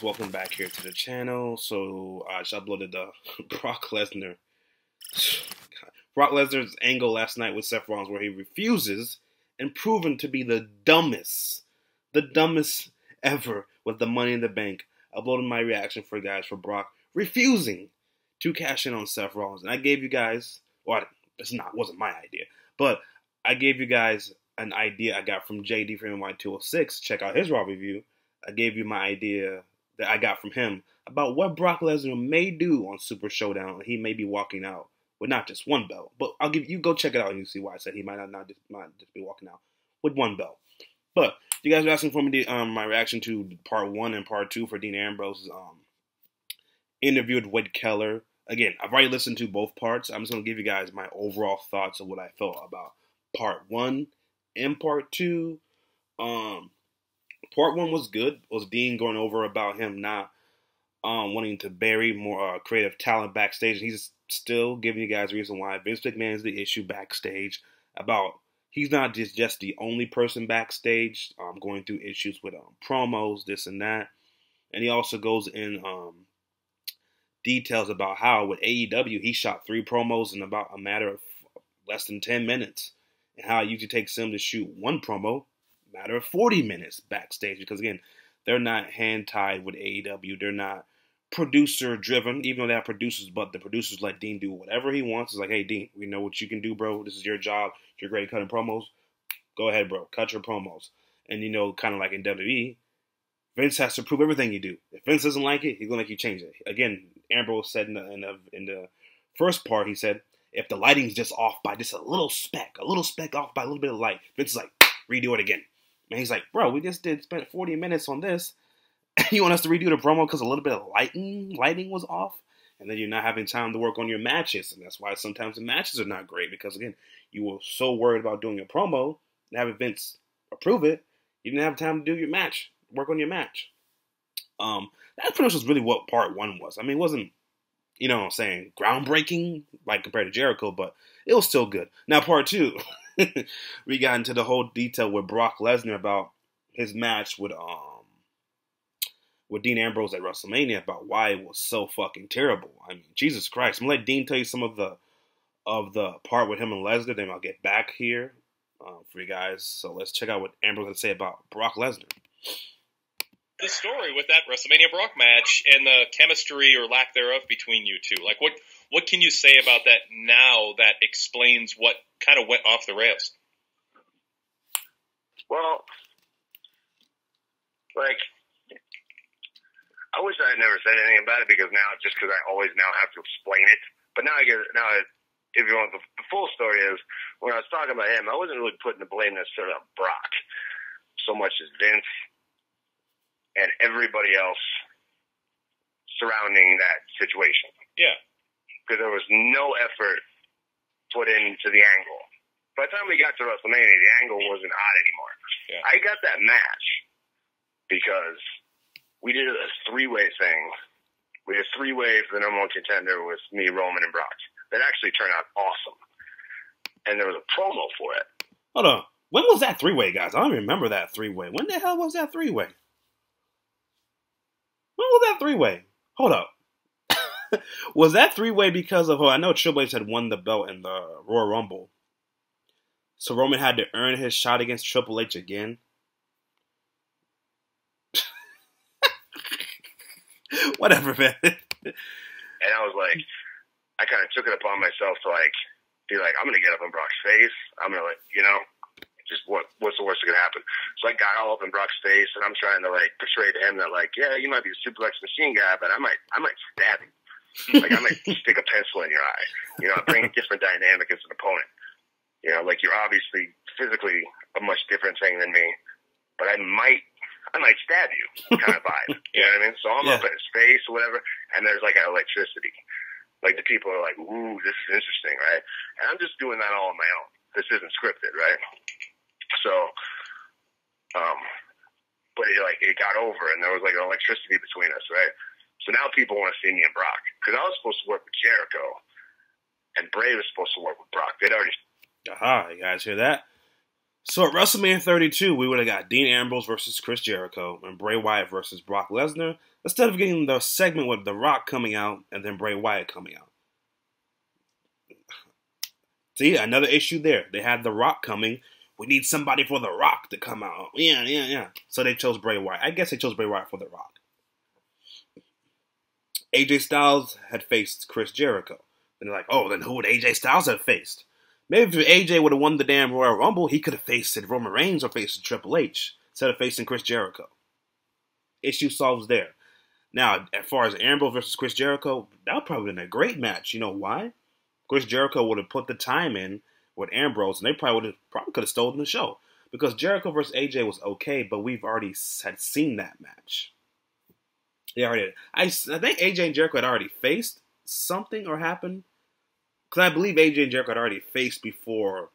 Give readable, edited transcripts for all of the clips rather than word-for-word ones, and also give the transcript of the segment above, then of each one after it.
welcome back here to the channel. So I just uploaded the Brock Lesnar's angle last night with Seth Rollins where he refuses and proven to be the dumbest ever with the Money in the Bank. Uploaded my reaction for guys for Brock refusing to cash in on Seth Rollins. And I gave you guys, well, wasn't my idea, but I gave you guys an idea I got from JD from NY206. Check out his Raw review. I gave you my idea that I got from him about what Brock Lesnar may do on Super Showdown. He may be walking out with not just one belt, but I'll give you go check it out and you see why I said he might just be walking out with one belt. But you guys are asking for me my reaction to part 1 and part 2 for Dean Ambrose's interview with Keller. Again, I've already listened to both parts. I'm just going to give you guys my overall thoughts of what I felt about part 1 and part 2. Part 1 was good. Was Dean going over about him not wanting to bury more creative talent backstage. And he's still giving you guys a reason why Vince McMahon is the issue backstage. About he's not just the only person backstage going through issues with promos, this and that. And he also goes in details about how with AEW he shot 3 promos in about a matter of less than 10 minutes. And how it usually takes him to shoot 1 promo matter of 40 minutes backstage, because again, they're not hand-tied with AEW. They're not producer-driven, even though they have producers, but the producers let Dean do whatever he wants. It's like, hey, Dean, we know what you can do, bro. This is your job. You're great at cutting promos. Go ahead, bro. Cut your promos. And, kind of like in WWE, Vince has to prove everything you do. If Vince doesn't like it, he's going to make you change it. Again, Ambrose said in the first part, he said, if the lighting's just off by just a little speck off by a little bit of light, Vince is like, redo it again. And he's like, bro, we just spent 40 minutes on this. You want us to redo the promo because a little bit of lighting was off? And then you're not having time to work on your matches. And that's why sometimes the matches are not great. Because, again, you were so worried about doing your promo and having Vince approve it, you didn't have time to do your match, work on your match. That pretty much was really what part 1 was. I mean, it wasn't, groundbreaking, like compared to Jericho, but it was still good. Now, part 2. We got into the whole detail with Brock Lesnar about his match with Dean Ambrose at WrestleMania, about why it was so fucking terrible. I mean, Jesus Christ. I'm gonna let Dean tell you some of the part with him and Lesnar, then I'll get back here for you guys. So let's check out what Ambrose had to say about Brock Lesnar. The story with that WrestleMania Brock match and the chemistry or lack thereof between you two. Like, what can you say about that now that explains what kind of went off the rails? Well, I wish I had never said anything about it because I always now have to explain it. But now if you want the full story is, when I was talking about him, I wasn't really putting the blame necessarily on Brock so much as Vince and everybody else surrounding that situation. Yeah. Because there was no effort put into the angle. By the time we got to WrestleMania, the angle wasn't hot anymore. Yeah. I got that match because we did a 3-way thing. We did a 3-way for the number 1 contender with me, Roman, and Brock. That actually turned out awesome. And there was a promo for it. Hold on. When was that 3-way, guys? I don't remember that 3-way. When the hell was that 3-way? When was that 3-way? Hold up. Was that 3-way because of, I know Triple H had won the belt in the Royal Rumble. So Roman had to earn his shot against Triple H again? Whatever, man. And I was like, I kind of took it upon myself to be like, I'm going to get up in Brock's face. I'm going to just what's the worst that could happen? So I got all up in Brock's face, and I'm trying to portray to him that yeah, you might be a suplex machine guy, but I might stab you. I might stick a pencil in your eye. I bring a different dynamic as an opponent. You're obviously physically a much different thing than me, but I might stab you kind of vibe. You know what I mean? So I'm up in his face or whatever, and there's an electricity. The people are like, ooh, this is interesting, right? And I'm just doing that all on my own. This isn't scripted, right? So, but it got over, and there was an electricity between us, right? So now people want to see me and Brock, because I was supposed to work with Jericho, and Bray was supposed to work with Brock. They'd already. Aha, you guys hear that? So at WrestleMania 32, we would have got Dean Ambrose versus Chris Jericho and Bray Wyatt versus Brock Lesnar, instead of getting the segment with The Rock coming out and then Bray Wyatt coming out. See, another issue there. They had The Rock coming. We need somebody for The Rock to come out. Yeah. So they chose Bray Wyatt. I guess they chose Bray Wyatt for The Rock. AJ Styles had faced Chris Jericho. And they're like, oh, then who would AJ Styles have faced? Maybe if AJ would have won the damn Royal Rumble, he could have faced Roman Reigns or faced Triple H instead of facing Chris Jericho. Issue solved there. Now, as far as Ambrose versus Chris Jericho, that would probably have been a great match. You know why? Chris Jericho would have put the time in with Ambrose, and they probably could have stolen the show. Because Jericho versus AJ was okay, but we've already had seen that match. They already did. I think AJ and Jericho had already faced something or happened. Because I believe AJ and Jericho had already faced before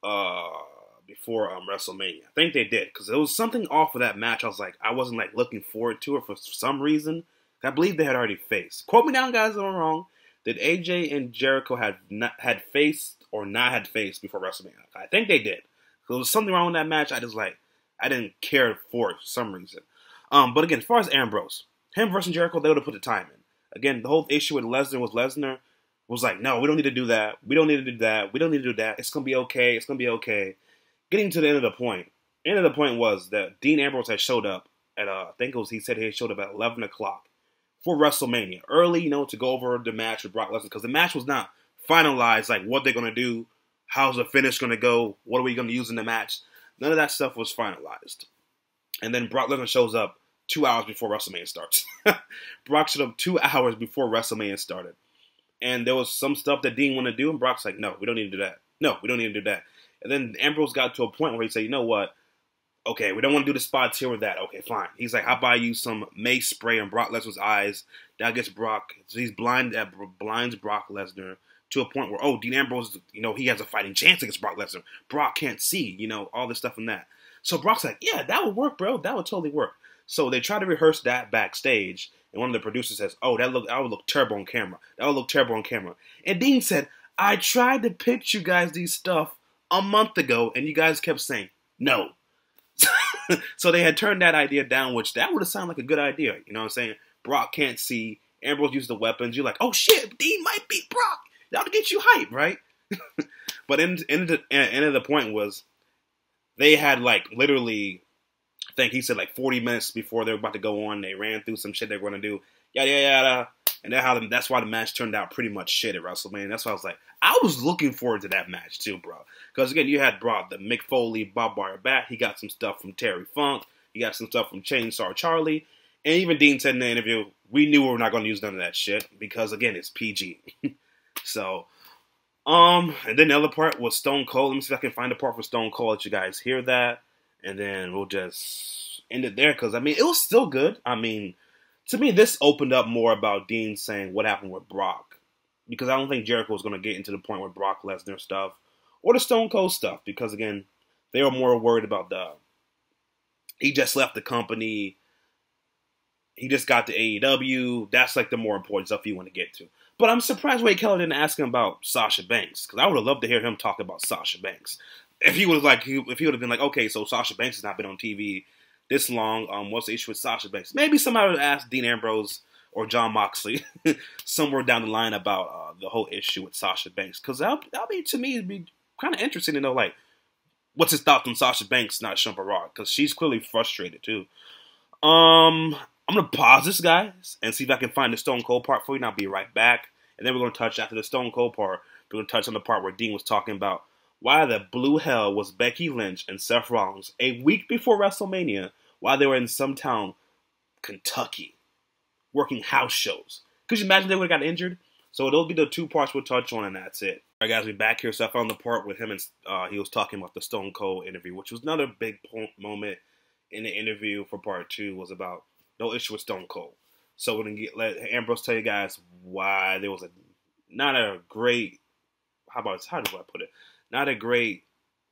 WrestleMania. I think they did. Because there was something off of that match. I wasn't looking forward to it for some reason. I believe they had already faced. Quote me down, guys, if I'm wrong. Did AJ and Jericho had faced or not had faced before WrestleMania? I think they did. There was something wrong with that match. I didn't care for it for some reason. But again, as far as Ambrose, him versus Jericho, they would have put the time in. Again, the whole issue with Lesnar was like, no, we don't need to do that. We don't need to do that. We don't need to do that. It's gonna be okay. It's gonna be okay. Getting to the end of the point. The end of the point was that Dean Ambrose had showed up at he said he showed up at 11 o'clock for WrestleMania. Early, to go over the match with Brock Lesnar, because the match was not finalized, what they're going to do, how's the finish going to go, what are we going to use in the match. None of that stuff was finalized. And then Brock Lesnar shows up 2 hours before WrestleMania starts. Brock showed up 2 hours before WrestleMania started. And there was some stuff that Dean wanted to do, and Brock's like, no, we don't need to do that. No, we don't need to do that. And then Ambrose got to a point where he said, you know what? Okay, we don't want to do the spots here with that. Okay, fine. He's like, I'll buy you some mace spray on Brock Lesnar's eyes. That gets Brock. So he's blinds Brock Lesnar to a point where, Dean Ambrose, he has a fighting chance against Brock Lesnar. Brock can't see, all this stuff and that. So Brock's like, yeah, that would work, bro. That would totally work. So they try to rehearse that backstage, and one of the producers says, that would look terrible on camera. That would look terrible on camera. And Dean said, I tried to pitch you guys these stuff a month ago, and you guys kept saying no. So they had turned that idea down, which that would have sounded like a good idea. You know what I'm saying? Brock can't see. Ambrose used the weapons. You're like, oh shit, Dean might beat Brock. That'll get you hype, right? But end of the point was they had literally, I think he said 40 minutes before they were about to go on. They ran through some shit they were going to do. Yada, yada, yada. And that's why the match turned out pretty much shit at WrestleMania. That's why I was looking forward to that match too, bro. Because again, you had brought the Mick Foley, Bob Wire back. He got some stuff from Terry Funk. He got some stuff from Chainsaw Charlie. And even Dean said in the interview, we knew we were not going to use none of that shit. Because again, it's PG. So, and then the other part was Stone Cold. Let me see if I can find a part for Stone Cold. Let you guys hear that. And then we'll just end it there. Because, it was still good. To me, this opened up more about Dean saying what happened with Brock. Because I don't think Jericho was going to get into the point with Brock Lesnar stuff. Or the Stone Cold stuff. Because, again, they were more worried about he just left the company. He just got to AEW. That's the more important stuff you want to get to. But I'm surprised Wade Keller didn't ask him about Sasha Banks. Because I would have loved to hear him talk about Sasha Banks. If he would have been like, okay, so Sasha Banks has not been on TV this long, what's the issue with Sasha Banks? Maybe somebody would ask Dean Ambrose or Jon Moxley somewhere down the line about the whole issue with Sasha Banks. Because to me, it'd be kind of interesting to know, what's his thoughts on Sasha Banks not showing up at Raw? Because she's clearly frustrated, too. I'm going to pause this, guys, and see if I can find the Stone Cold part for you, and I'll be right back. And then we're going to touch, after the Stone Cold part, we're going to touch on the part where Dean was talking about why the blue hell was Becky Lynch and Seth Rollins a week before WrestleMania while they were in some town, Kentucky, working house shows. Could you imagine they would have got injured? So those will be the two parts we'll touch on, and that's it. All right, guys, we're back here. So I found the part with him, and he was talking about the Stone Cold interview, which was another big moment in the interview for part 2, was about no issue with Stone Cold. So we're going to let Ambrose tell you guys why there was not a great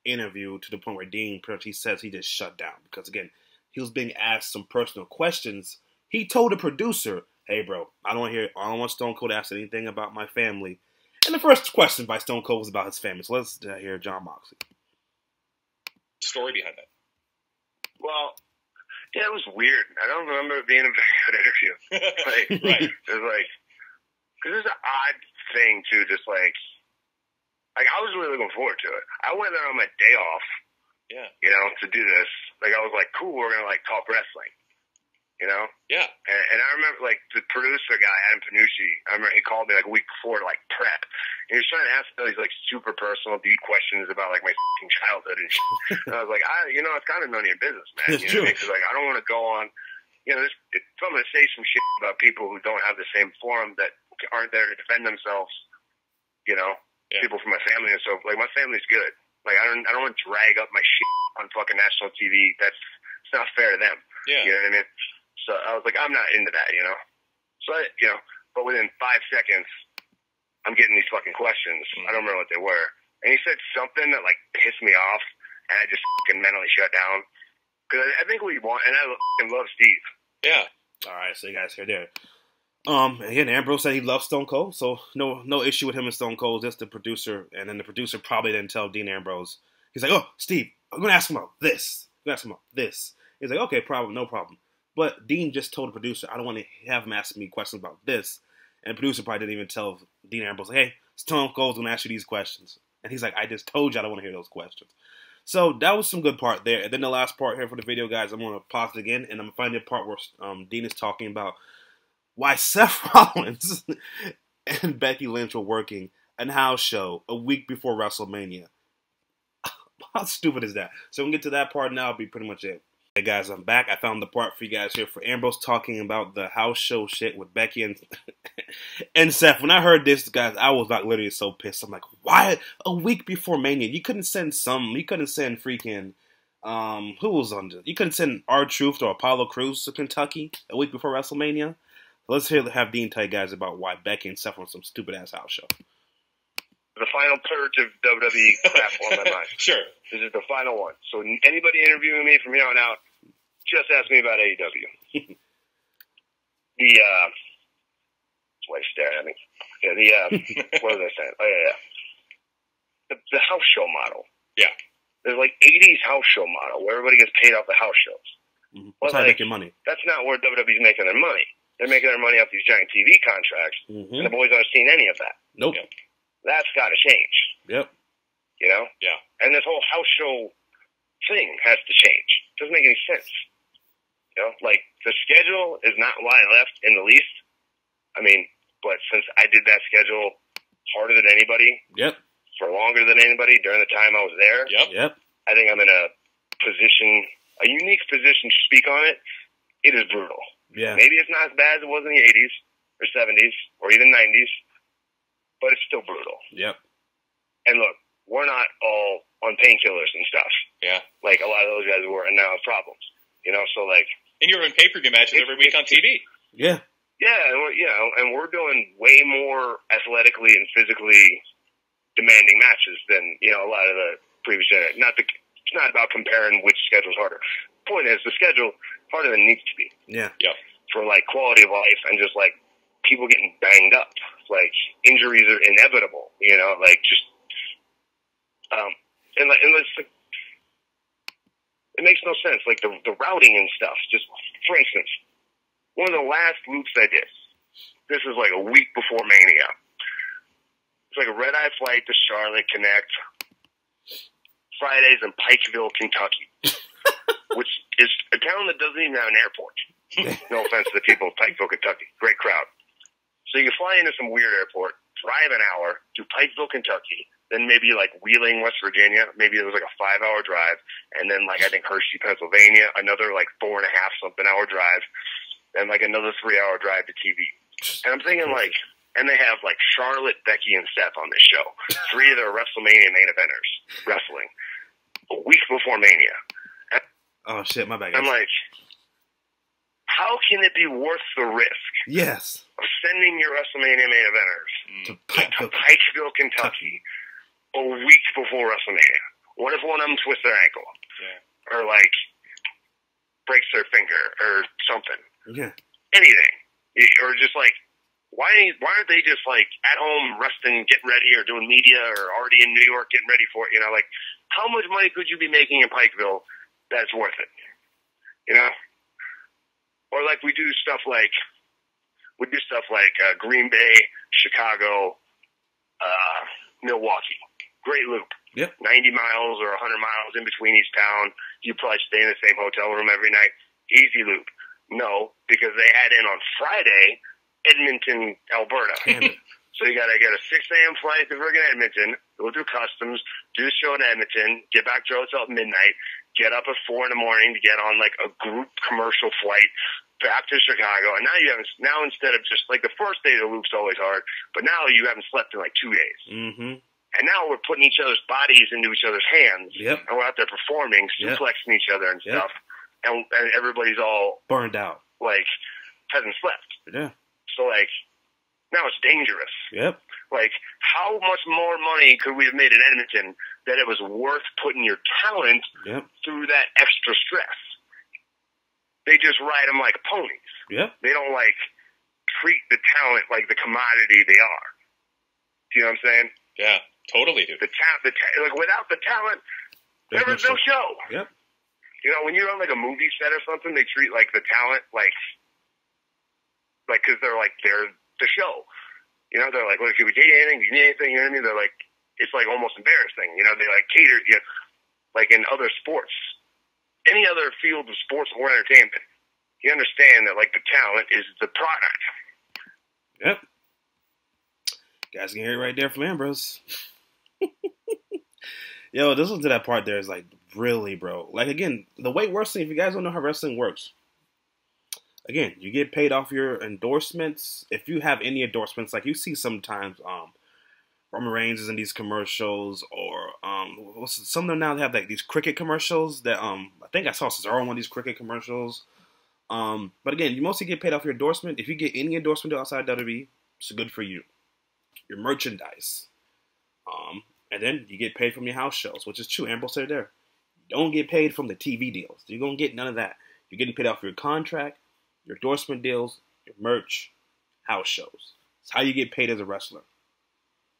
interview, to the point where Dean, he says he just shut down. Because again, he was being asked some personal questions. He told the producer, hey bro, I don't want Stone Cold to ask anything about my family. And the first question by Stone Cold was about his family. So let's hear Jon Moxley. story behind that? Well, yeah, it was weird. I don't remember it being a very good interview. Right. It was like, because it's an odd thing to just like I was really looking forward to it. I went there on my day off, to do this. Like, I was like, cool, we're going to like talk wrestling, Yeah. And I remember like the producer guy, Adam Panucci, I remember he called me like a week before to like prep. And he was trying to ask me these like super personal, deep questions about like my fucking childhood and shit. And I was like, it's kind of none of your business, man. It's true. Because like, I don't want to go on, if I'm going to say some shit about people who don't have the same forum, that aren't there to defend themselves, people from my family and so, like, my family's good. Like, I don't want to drag up my shit on fucking national TV. It's not fair to them. Yeah. You know what I mean? So I was like, I'm not into that, So, but within 5 seconds, I'm getting these fucking questions. I don't remember what they were. And he said something that, like, pissed me off, and I just fucking mentally shut down. Because I think what you want, and I fucking love Steve. Yeah. All right, so you guys hear there. Again, Ambrose said he loves Stone Cold, so no issue with him and Stone Cold, just the producer. And then the producer probably didn't tell Dean Ambrose. He's like, oh, Steve, I'm going to ask him about this. He's like, okay, no problem. But Dean just told the producer, I don't want to have him asking me questions about this. And the producer probably didn't even tell Dean Ambrose, hey, Stone Cold's going to ask you these questions. And he's like, I just told you I don't want to hear those questions. So that was some good part there. And then the last part here for the video, guys, I'm going to pause it again, and I'm going to find the part where Dean is talking about why Seth Rollins and Becky Lynch were working a house show a week before WrestleMania. How stupid is that? So we'll get to that part now. It'll be pretty much it. Hey guys, I'm back. I found the part for you guys here for Ambrose talking about the house show shit with Becky and Seth. When I heard this, guys, I was like literally so pissed. I'm like, why a week before Mania? You couldn't send freaking who was on this? You couldn't send R-Truth or Apollo Crews to Kentucky a week before WrestleMania. Let's have Dean tell you guys about why Becky and Seth were on some stupid ass house show. The final purge of WWE crap on my mind. Sure. This is the final one. So anybody interviewing me from here on out, just ask me about AEW. His wife staring at me. Yeah, what was I saying? Oh, yeah. The house show model. Yeah. There's like 80s house show model where everybody gets paid off the house shows. Mm-hmm. Well, That's how they make your money. That's not where WWE's making their money. They're making their money off these giant TV contracts, and the boys aren't seeing any of that. Nope. Yep. That's got to change. Yep. Yeah. And this whole house show thing has to change. Doesn't make any sense. Like, the schedule is not why I left in the least. I mean, but since I did that schedule harder than anybody, for longer than anybody during the time I was there, I think I'm in a unique position to speak on it. It is brutal. Yeah. Maybe it's not as bad as it was in the 80s or 70s or even 90s, but it's still brutal. Yep. And look, we're not all on painkillers and stuff. Yeah. Like a lot of those guys were and now have problems. So like. And you're in pay-per-view matches every week on TV. Yeah. Yeah, and we're doing way more athletically and physically demanding matches than, a lot of the previous generation. It's not about comparing which schedule's harder. Point is, the schedule harder than it needs to be. Yeah. Yeah. For like quality of life and just like people getting banged up. Like injuries are inevitable, like just and it's like, it makes no sense. Like the routing and stuff. Just for instance, one of the last loops I did. This is like a week before Mania. It's like a red-eye flight to Charlotte Connect. Fridays in Pikeville, Kentucky, which is a town that doesn't even have an airport. No offense to the people of Pikeville, Kentucky. Great crowd. So you can fly into some weird airport, drive an hour to Pikeville, Kentucky, then maybe like Wheeling, West Virginia. Maybe it was like a 5-hour drive. And then like I think Hershey, Pennsylvania, another like 4.5-something hour drive. And like another 3-hour drive to TV. And I'm thinking like, and they have like Charlotte, Becky, and Seth on this show. 3 of their WrestleMania main eventers wrestling a week before Mania. And oh shit, my bad. I'm like, how can it be worth the risk? Yes. Of sending your WrestleMania main eventers To Pikeville, Kentucky, a week before WrestleMania? What if one of them twists their ankle? Yeah. Or like breaks their finger or something? Yeah. Anything. Or just like Why aren't they just like at home resting, getting ready, or doing media, or already in New York getting ready for it? You know, like how much money could you be making in Pikeville that's worth it? You know, or like we do stuff like Green Bay, Chicago, Milwaukee. Great loop. Yep. 90 miles or 100 miles in between each town. You probably stay in the same hotel room every night. Easy loop. No, because they add in on Friday Edmonton, Alberta. So you got to get a 6 a.m. flight to friggin' Edmonton, go through customs, do the show in Edmonton, get back to your hotel at midnight, get up at 4 in the morning to get on like a group commercial flight back to Chicago. And now instead of just like the first day, the loop's always hard, but now you haven't slept in like 2 days. Mm-hmm. And now we're putting each other's bodies into each other's hands. Yep. And we're out there performing, suplexing each other and stuff. And everybody's all burned out. Like, hasn't slept. Yeah. So, like, now it's dangerous. Yep. Like, how much more money could we have made in Edmonton that it was worth putting your talent through that extra stress? They just ride them like ponies. Yep. They don't, like, treat the talent like the commodity they are. Do you know what I'm saying? Yeah, totally, dude. Like, without the talent, there was no show. Yep. You know, when you're on, like, a movie set or something, they treat, like, the talent, like, because they're the show. You know, they're like, well, can we get you anything? Do you need anything? You know what I mean? They're like, it's like almost embarrassing. You know, they like cater, you know, like in other sports, any other field of sports or entertainment. You understand that like the talent is the product. Yep. Guys can hear it right there from Ambrose. Yo, this one to that part there is like, really, bro. Like, again, the way wrestling, if you guys don't know how wrestling works, again, you get paid off your endorsements. If you have any endorsements, like you see sometimes, Roman Reigns is in these commercials, or some of them now they have like these cricket commercials that I think I saw Cesaro on one of these cricket commercials. But again, you mostly get paid off your endorsement. If you get any endorsement outside WWE, it's good for you. Your merchandise, and then you get paid from your house shows, which is true. Ambrose said it there. You don't get paid from the TV deals. You're gonna get none of that. You're getting paid off your contract, your endorsement deals, your merch, house shows. It's how you get paid as a wrestler.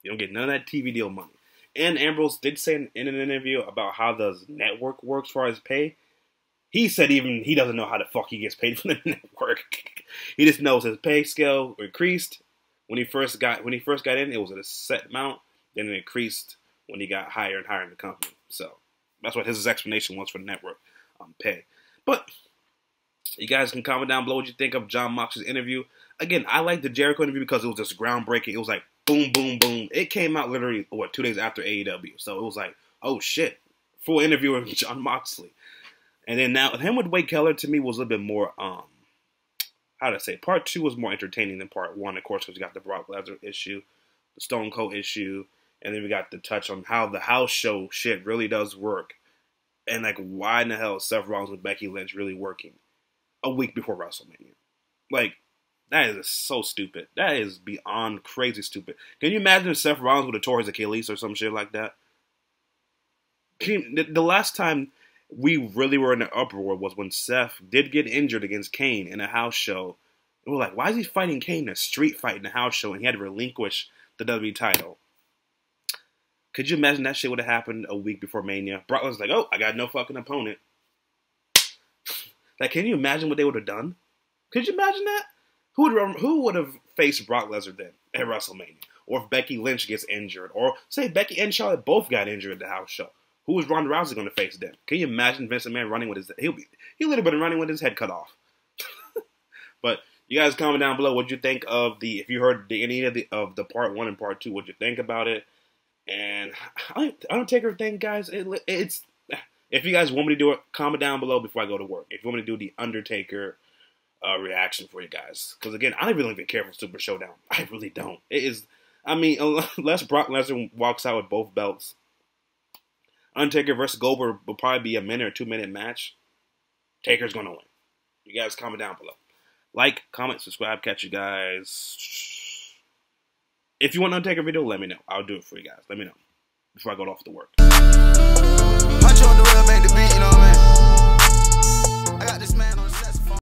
You don't get none of that TV deal money. And Ambrose did say in an interview about how the network works as far as pay. He said even he doesn't know how the fuck he gets paid from the network. He just knows his pay scale increased when he first got in. It was at a set amount. Then it increased when he got higher and higher in the company. So that's what his explanation was for the network pay. But you guys can comment down below what you think of Jon Moxley's interview. Again, I like the Jericho interview because it was just groundbreaking. It was like boom, boom, boom. It came out literally, 2 days after AEW. So it was like, oh shit. Full interview with Jon Moxley. And then now, him with Wade Keller to me was a little bit more, how to say, part 2 was more entertaining than part 1, of course, because we got the Brock Lesnar issue, the Stone Cold issue, and then we got the touch on how the house show shit really does work. And like, why in the hell is Seth Rollins with Becky Lynch really working a week before WrestleMania? Like, that is so stupid. That is beyond crazy stupid. Can you imagine if Seth Rollins would have tore his Achilles or some shit like that? The last time we really were in the uproar was when Seth did get injured against Kane in a house show. And we're like, why is he fighting Kane in a street fight in a house show and he had to relinquish the WWE title? Could you imagine that shit would have happened a week before Mania? Brock was like, oh, I got no fucking opponent. Like, can you imagine what they would have done? Could you imagine that? Who would have faced Brock Lesnar then at WrestleMania? Or if Becky Lynch gets injured? Or say Becky and Charlotte both got injured at the house show. Who was Ronda Rousey going to face then? Can you imagine Vince McMahon running with his... He would have been running with his head cut off. But you guys comment down below what you think of the... If you heard any of the part 1 and part 2, what you think about it. And I don't take everything, guys. It's... If you guys want me to do it, comment down below before I go to work. If you want me to do the Undertaker reaction for you guys. Because again, I don't really even care for Super Showdown. I really don't. It is... I mean, unless Brock Lesnar walks out with both belts, Undertaker versus Goldberg will probably be a minute or 2 minute match. Taker's going to win. You guys comment down below. Like, comment, subscribe, catch you guys. If you want an Undertaker video, let me know. I'll do it for you guys. Let me know before I go off to work.